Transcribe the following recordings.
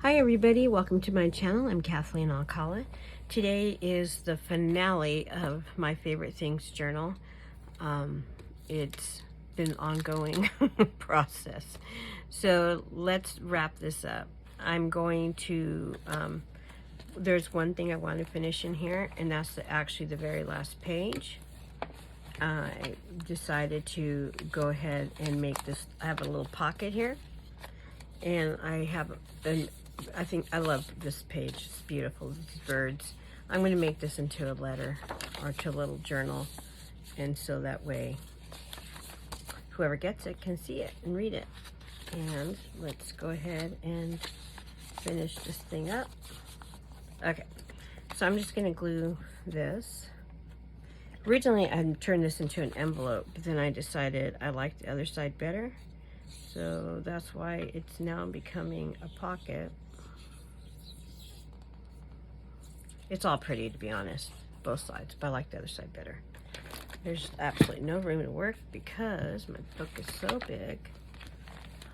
Hi everybody, welcome to my channel. I'm Kathleen Alcala. Today is the finale of my favorite things journal. It's been an ongoing process. So let's wrap this up. I'm going to, there's one thing I want to finish in here, and that's actually the very last page. I decided to go ahead and make this, I have a little pocket here, and I have I love this page. It's beautiful. These birds. I'm going to make this into a letter or to a little journal, and so that way whoever gets it can see it and read it. And let's go ahead and finish this thing up. Okay, so I'm just going to glue this. Originally I turned this into an envelope, but then I decided I liked the other side better, so that's why it's now becoming a pocket. It's all pretty, to be honest, both sides, but I like the other side better. There's absolutely no room to work because my book is so big.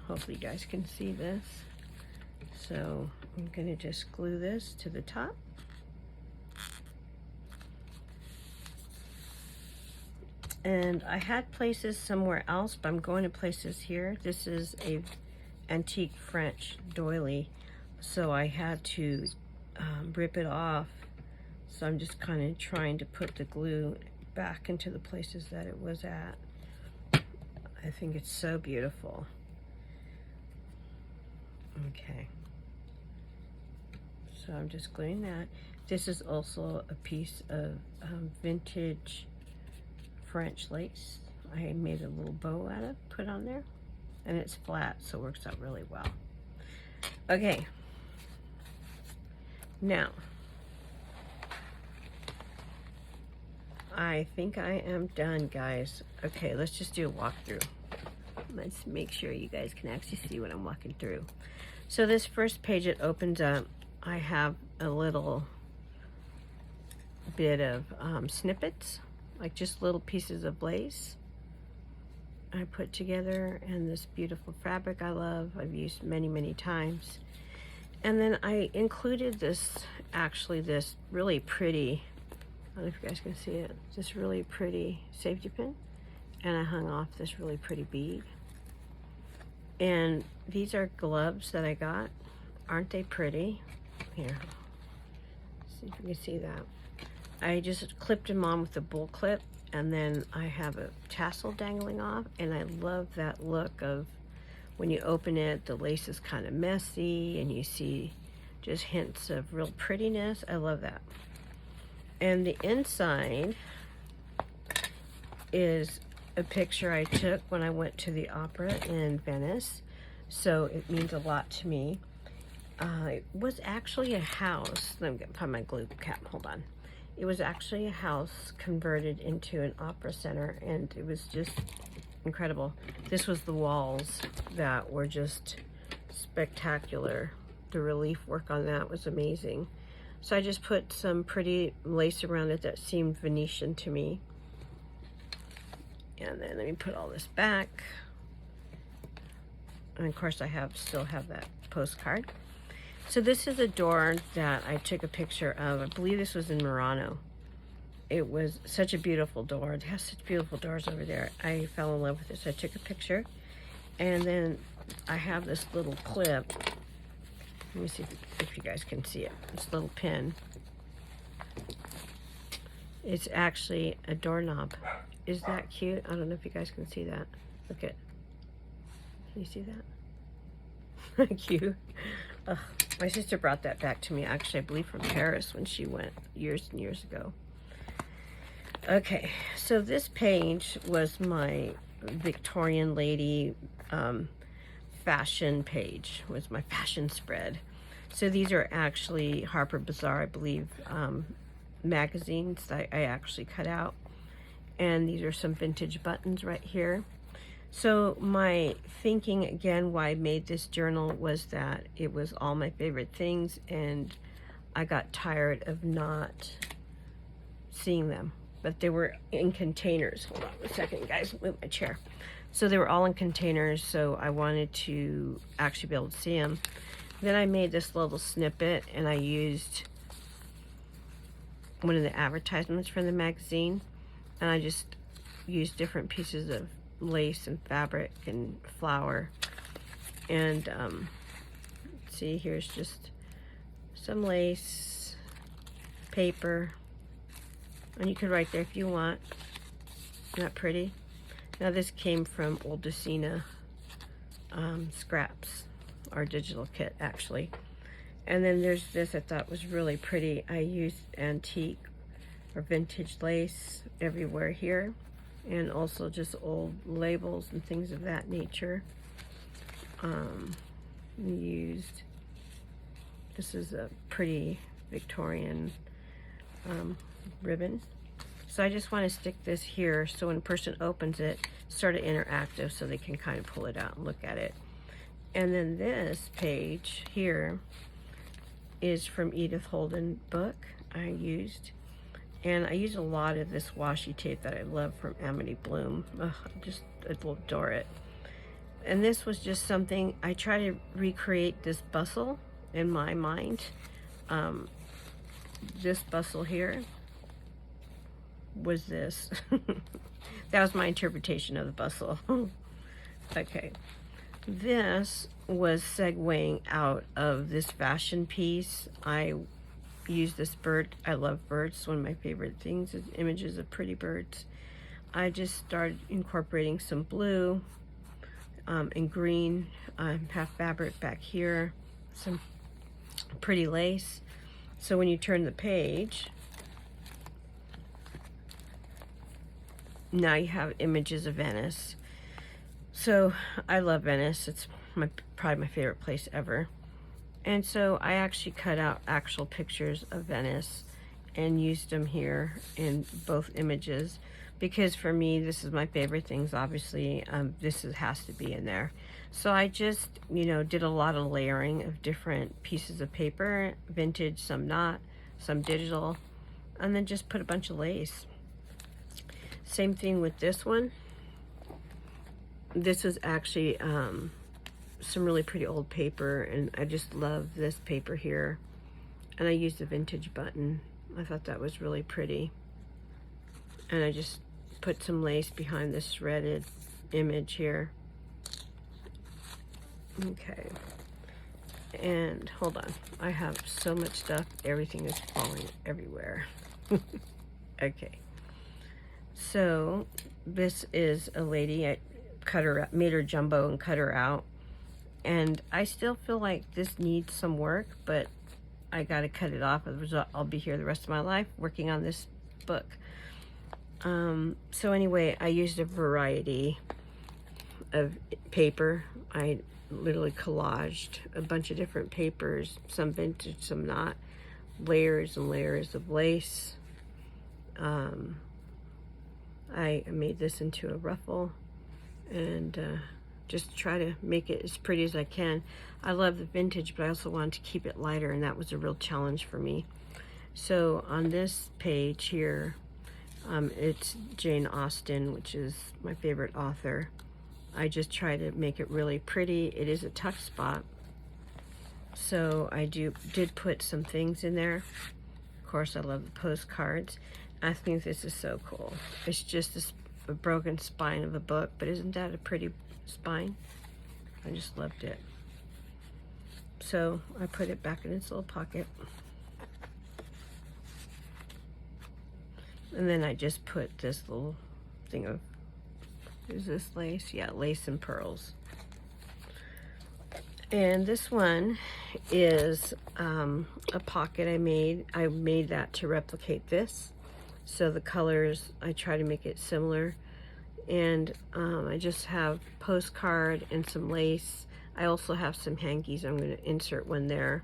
Hopefully you guys can see this. So I'm going to just glue this to the top. And I had places somewhere else, but I'm going to places here. This is a antique French doily, so I had to rip it off. So I'm just kind of trying to put the glue back into the places that it was at. I think it's so beautiful. Okay. So I'm just gluing that. This is also a piece of vintage French lace. I made a little bow out of, put on there, and it's flat, so it works out really well. Okay. Now, I think I am done, guys. Okay, let's just do a walkthrough. Let's make sure you guys can actually see what I'm walking through. So this first page, it opens up. I have a little bit of snippets, like just little pieces of lace I put together, and this beautiful fabric I love. I've used many, many times. And then I included this, actually this really pretty, I don't know if you guys can see it, this really pretty safety pin, and I hung off this really pretty bead. And these are gloves that I got. Aren't they pretty? Here, see if you can see that. I just clipped them on with a bull clip, and then I have a tassel dangling off, and I love that look of when you open it, the lace is kind of messy, and you see just hints of real prettiness. I love that. And the inside is a picture I took when I went to the opera in Venice, so it means a lot to me. It was actually a house. Let me find my glue cap, hold on. It was actually a house converted into an opera center, and it was just incredible. This was the walls that were just spectacular. The relief work on that was amazing. So I just put some pretty lace around it that seemed Venetian to me. And then let me put all this back. And of course I still have that postcard. So this is a door that I took a picture of. I believe this was in Murano. It was such a beautiful door. It has such beautiful doors over there. I fell in love with this. I took a picture. And then I have this little clip. Let me see if you guys can see it. This little pin. It's actually a doorknob. Is that cute? I don't know if you guys can see that. Look at. Can you see that? Cute. Ugh. My sister brought that back to me, actually, I believe from Paris when she went years and years ago. Okay, so this page was my Victorian lady fashion page, was my fashion spread. So these are actually Harper Bazaar, I believe, magazines that I actually cut out. And these are some vintage buttons right here. So my thinking, again, why I made this journal was that it was all my favorite things, and I got tired of not seeing them. But they were in containers. Hold on a second, guys, move my chair. So they were all in containers, so I wanted to actually be able to see them. Then I made this little snippet, and I used one of the advertisements from the magazine, and I just used different pieces of lace and fabric and flower. And see, here's just some lace, paper, and you could write there if you want. Isn't that pretty? Now this came from Old Decina scraps, our digital kit actually. And then there's this I thought was really pretty. I used antique or vintage lace everywhere here, and also just old labels and things of that nature. Used, this is a pretty Victorian ribbon. So I just want to stick this here so when a person opens it, it's sort of interactive so they can kind of pull it out and look at it. And then this page here is from Edith Holden book I used. And I use a lot of this washi tape that I love from Amity Bloom. Ugh, I adore it. And this was just something, I try to recreate this bustle in my mind. This bustle here was this. That was my interpretation of the bustle. Okay. This was segueing out of this fashion piece. I used this bird. I love birds. It's one of my favorite things is images of pretty birds. I just started incorporating some blue and green, half fabric back here, some pretty lace. So when you turn the page, now you have images of Venice. So I love Venice. It's probably my favorite place ever. And so I actually cut out actual pictures of Venice and used them here in both images, because for me, this is my favorite things. Obviously, has to be in there. So I just, did a lot of layering of different pieces of paper, vintage, some not, some digital, and then just put a bunch of lace. Same thing with this one. This is actually some really pretty old paper, and I just love this paper here. And I used a vintage button. I thought that was really pretty. And I just put some lace behind this shredded image here. Okay. And hold on. I have so much stuff. Everything is falling everywhere. Okay. So this is a lady. I cut her, made her jumbo and cut her out. And I still feel like this needs some work, but I got to cut it off. I'll be here the rest of my life working on this book. So anyway, I used a variety of paper. I literally collaged a bunch of different papers, some vintage, some not, layers and layers of lace. I made this into a ruffle and just try to make it as pretty as I can. I love the vintage, but I also wanted to keep it lighter, and that was a real challenge for me. So on this page here, it's Jane Austen, which is my favorite author. I just try to make it really pretty. It is a tuck spot, so I did put some things in there. Of course, I love the postcards. I think this is so cool. It's just a broken spine of a book, but isn't that a pretty spine? I just loved it. So I put it back in its little pocket. And then I just put this little thing of, is this lace? Yeah, lace and pearls. And this one is a pocket I made. I made that to replicate this. So the colors, I try to make it similar. And I just have postcard and some lace. I also have some hankies. I'm going to insert one there.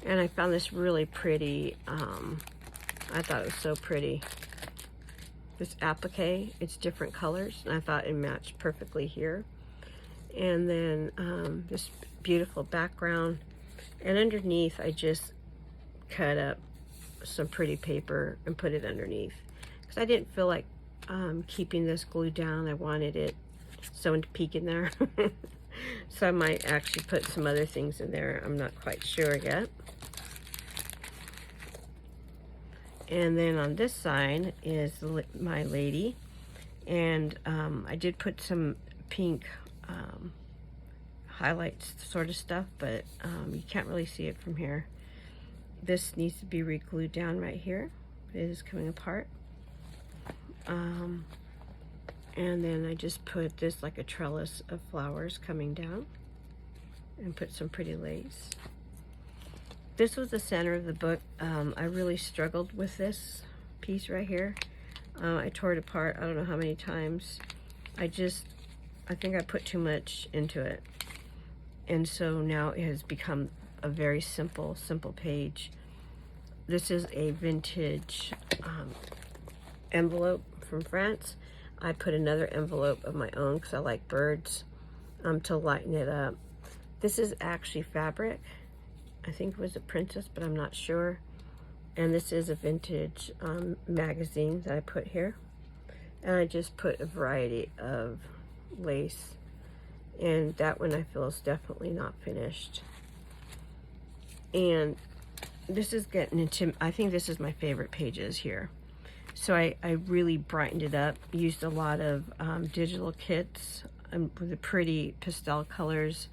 And I found this really pretty. I thought it was so pretty. This applique, it's different colors, and I thought it matched perfectly here. And then this beautiful background. And underneath, I just cut up some pretty paper and put it underneath. Because I didn't feel like keeping this glued down. I wanted it someone to peek in there. So I might actually put some other things in there. I'm not quite sure yet. And then on this side is my lady. And I did put some pink highlights sort of stuff, but you can't really see it from here. This needs to be re-glued down right here. It is coming apart. And then I just put this like a trellis of flowers coming down and put some pretty lace. This was the center of the book. I really struggled with this piece right here. I tore it apart I don't know how many times. I think I put too much into it. And so now it has become a very simple page. This is a vintage envelope from France. I put another envelope of my own because I like birds to lighten it up. This is actually fabric. I think it was a princess, but I'm not sure. And this is a vintage magazine that I put here. And I just put a variety of lace. And that one I feel is definitely not finished. And this is getting into, I think this is my favorite pages here. So I really brightened it up, used a lot of digital kits with the pretty pastel colors.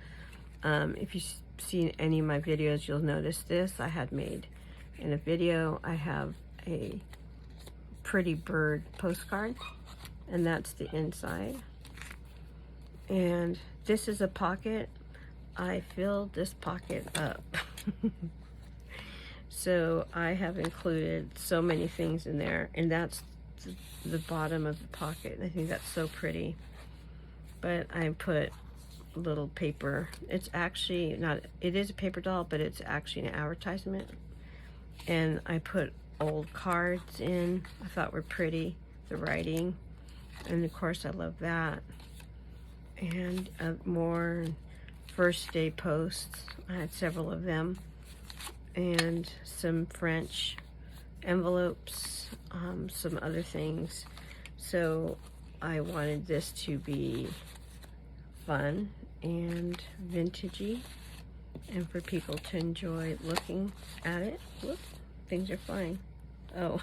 If you've seen any of my videos, you'll notice this I had made in a video. I have a pretty bird postcard, and that's the inside. And this is a pocket. I filled this pocket up. So I have included so many things in there, and that's the bottom of the pocket. I think that's so pretty. But I put little paper. It's actually not, it is a paper doll, but it's actually an advertisement. And I put old cards in, I thought were pretty, the writing. And of course I love that. And more first day posts. I had several of them. And some French envelopes, some other things. So I wanted this to be fun and vintagey, and for people to enjoy looking at it. Whoops, things are flying. Oh.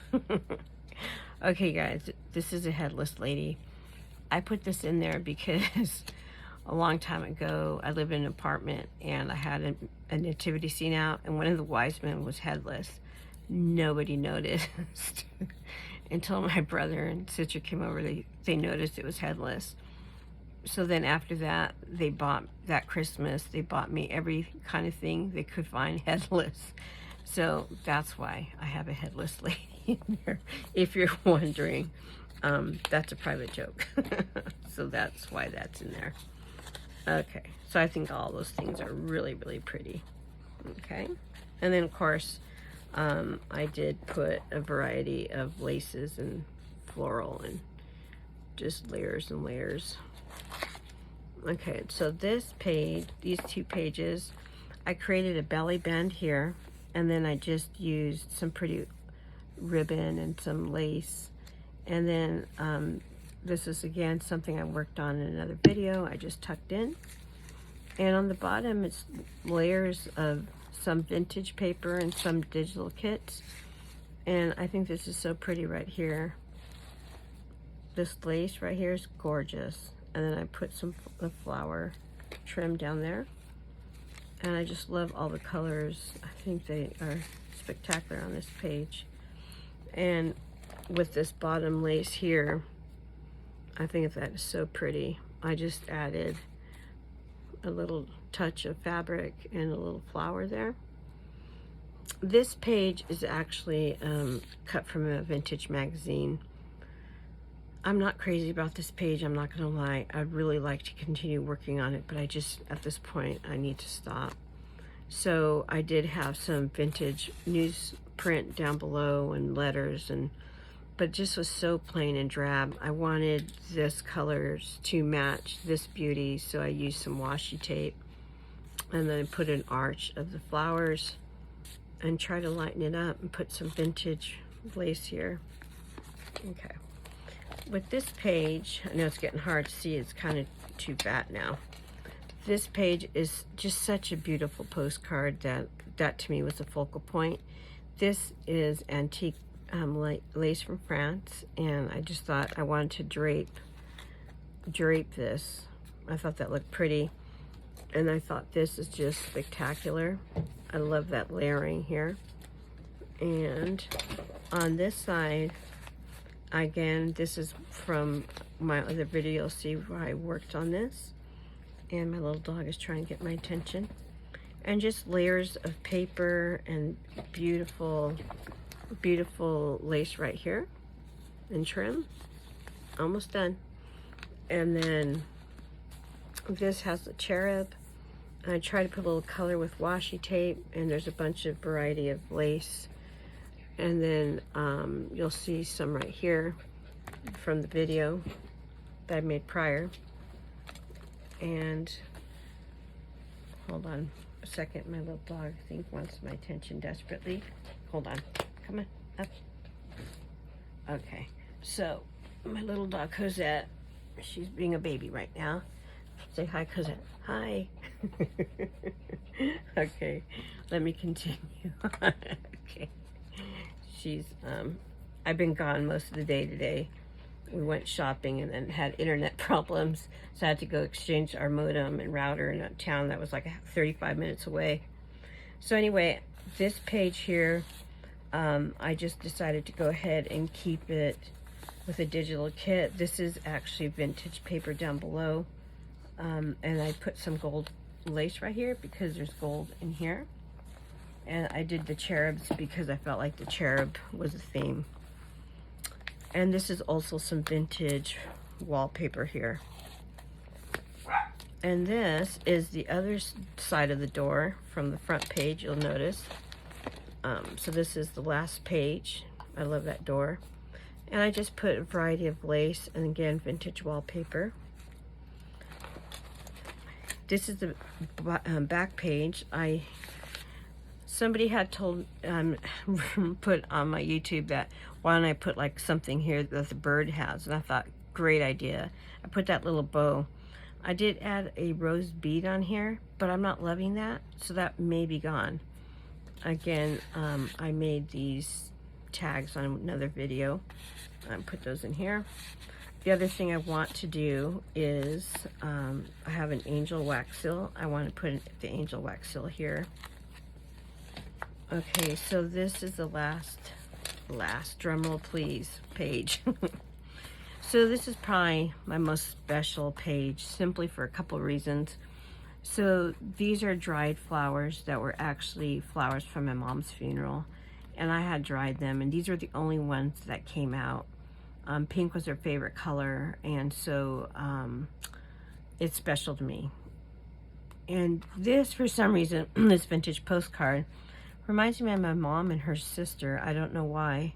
Okay guys, this is a headless lady. I put this in there because a long time ago, I lived in an apartment and I had a nativity scene out, and one of the wise men was headless. Nobody noticed until my brother and sister came over. They noticed it was headless. So then after that, that Christmas, they bought me every kind of thing they could find headless. So that's why I have a headless lady in there, if you're wondering. That's a private joke. So that's why that's in there. Okay, so I think all those things are really, really pretty. Okay, and then of course, I did put a variety of laces and floral and just layers and layers. Okay, so this page, these two pages, I created a belly band here, and then I just used some pretty ribbon and some lace. And then this is again something I worked on in another video. I just tucked in. And on the bottom, it's layers of some vintage paper and some digital kits. And I think this is so pretty right here. This lace right here is gorgeous. And then I put some flower trim down there. And I just love all the colors. I think they are spectacular on this page. And with this bottom lace here, I think that is so pretty. I just added a little touch of fabric and a little flower there. This page is actually cut from a vintage magazine. I'm not crazy about this page, I'm not gonna lie. I'd really like to continue working on it, but I just, at this point, I need to stop. So I did have some vintage newsprint down below and letters, but just was so plain and drab. I wanted this colors to match this beauty, so I used some washi tape. And then I put an arch of the flowers and try to lighten it up and put some vintage lace here. Okay. With this page, I know it's getting hard to see, it's kind of too fat now. this page is just such a beautiful postcard that to me was a focal point. This is antique lace from France, and I just thought I wanted to drape this. I thought that looked pretty, and I thought this is just spectacular. I love that layering here. And on this side, again, this is from my other video, see where I worked on this. And my little dog is trying to get my attention. And just layers of paper and beautiful, beautiful lace right here and trim. Almost done. And then this has the cherub. I try to put a little color with washi tape, and there's a bunch of variety of lace. And then you'll see some right here from the video that I made prior. And hold on a second, my little dog I think wants my attention desperately. Hold on, come on, up. Okay, so my little dog Cosette, she's being a baby right now. Say hi, Cosette. Hi. Okay, let me continue. Okay, she's I've been gone most of the day today. We went shopping and then had internet problems, so I had to go exchange our modem and router in a town that was like 35 minutes away. So anyway, this page here, I just decided to go ahead and keep it with a digital kit. This is actually vintage paper down below, and I put some gold lace right here because there's gold in here. And I did the cherubs because I felt like the cherub was a theme. And this is also some vintage wallpaper here. And this is the other side of the door from the front page, you'll notice. So this is the last page. I love that door. And I just put a variety of lace and again, vintage wallpaper. This is the back page. Somebody had told, put on my YouTube that why don't I put like something here that the bird has, and I thought, great idea. I put that little bow. I did add a rose bead on here, but I'm not loving that, so that may be gone. Again, I made these tags on another video. I put those in here. The other thing I want to do is, I have an angel wax seal. I want to put the angel wax seal here. Okay, so this is the last drumroll please page. So this is probably my most special page, simply for a couple of reasons. So these are dried flowers that were actually flowers from my mom's funeral, and I had dried them, and these are the only ones that came out. Pink was her favorite color, and so it's special to me. And this, for some reason, this vintage postcard reminds me of my mom and her sister. I don't know why,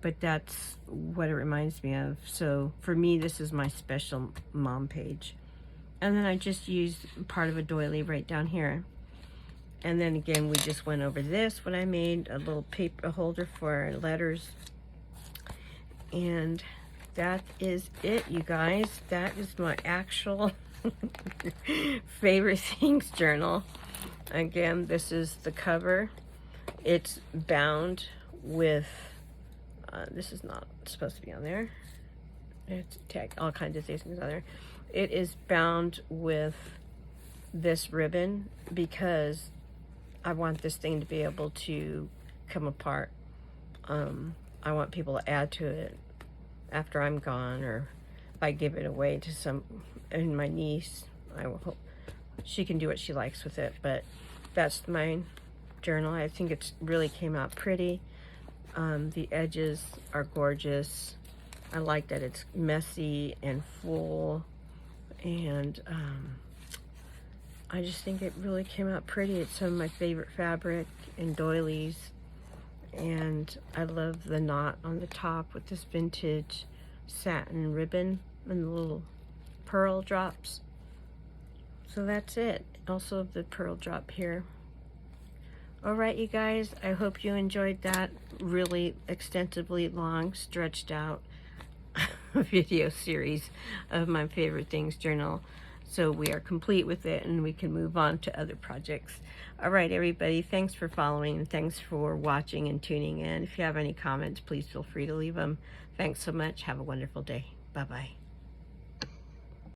but that's what it reminds me of. So for me, this is my special mom page. And then I just used part of a doily right down here. And then again, we just went over this when I made a little paper holder for letters. And that is it, you guys. That is my actual favorite things journal. Again, this is the cover. It's bound with, this is not supposed to be on there. It's tag, all kinds of things on there. It is bound with this ribbon because I want this thing to be able to come apart. I want people to add to it after I'm gone, or if I give it away to and my niece, I will hope she can do what she likes with it. But that's mine journal. I think it really came out pretty. The edges are gorgeous. I like that it's messy and full, and I just think it really came out pretty. It's some of my favorite fabric and doilies, and I love the knot on the top with this vintage satin ribbon and the little pearl drops. So that's it. Also the pearl drop here. Alright, you guys, I hope you enjoyed that really extensively long, stretched out video series of my favorite things journal. so we are complete with it and we can move on to other projects. All right, everybody, thanks for following and thanks for watching and tuning in. If you have any comments, please feel free to leave them. Thanks so much. Have a wonderful day. Bye-bye.